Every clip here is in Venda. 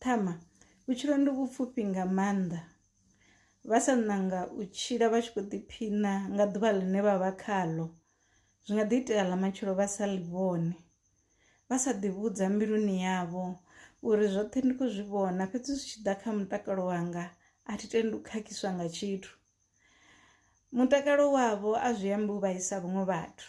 ṱhama vhutshilo ndi vhupfhufhi nga maanḓa vha sa ṋanga u tshila vha tshi khou ḓiphina nga ḓuvha ḽine vha vha khaḽo zwi nga ḓi itea ḽa matshelo vha sa ḽi vhone vha sa ḓi vhudza mbiluni yavho uri zwoṱhe ndi khou zwi vhona fhedzi zwi tshi ḓa kha mutakalo wanga a thi tendi u khakhiswa nga tshithu. Mutakalo wavho a zwi ambi u vhaisa vhaṅwe vhathu,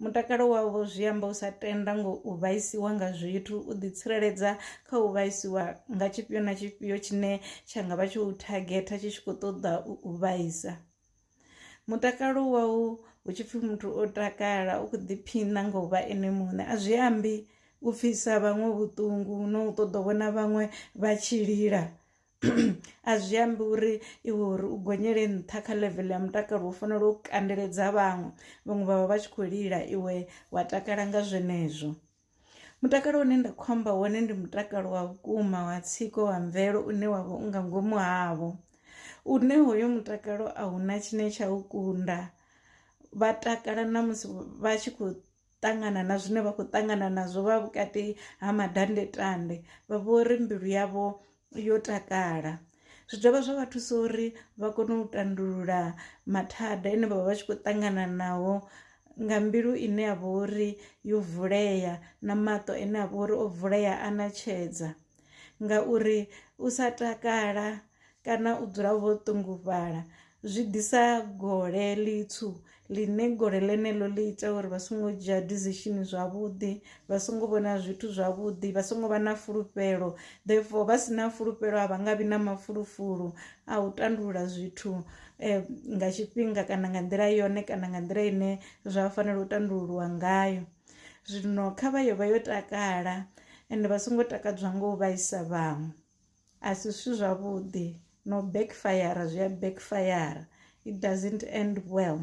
mutakalo wavho zwi amba u sa tenda ngo u vhaisiwa nga zwithu, u ḓi tsireledza kha u vhaisiwa nga tshifhio na tshifhio tshine tsha nga vha tsho u thagetha tshi tshi khou ṱoḓa u vhaisa. Mutakalo wau hu tshi pfhi muthu o takala u khou ḓiphina nga u vha ene muṋe a zwi ambi u pfhisa vhaṅwe vhuṱungu no u ṱoḓa u vhona vhaṅwe vha tshi lila a zwi ambi uri iwe uri u gonyele nṱha kha level ya mutakalo u fanela u kandeledza vhaṅwe vhavha vha tshi khou lila iwe wa takala nga zwenezwo. Mutakalo une nda khou amba wone ndi mutakalo wa vhukuma wa tsiko wa mvelo une wavha u nga ngomu havho une hoyo mutakalo a huna tshine tsha u kunda vha takala na musi vha tshi khou ṱangana na zwine vha khou ṱangana nazwo vha vhukati ha mandandetande vha vhori mbilu yavho yo takala. Zwi dovha zwa vha thusa uri vha kone u tandulula mathada ane vhavha vha tshi khou ṱangana nawo nga mbilu ine ya vha uri yo vulea na maṱo ane a vha uri o vulea a ṋetshedza ngauri u sa takala kana u dzula vho ṱungufhala zwi ḓisa gole ḽitswu ḽine gole ḽeneḽo ḽi ita uri vha songo dzhia decision zwavhuḓi vha songo vhona zwithu zwavhuḓi vha songo vha na fulufhelo therefore vha si na fulufhelo a vha nga vhi na mafulufulu a u tandulula zwithu nga tshifhinga kana nga nḓila yone kana nga nḓila ine zwa fanela u tandululiwa ngayo. Zwino kha vha yo vha yo takala ende vha songo takadzwa nga u vhaisa vhaṅwe a si zwithu zwavhuḓi no backfire zwi a backfire it doesn't end well.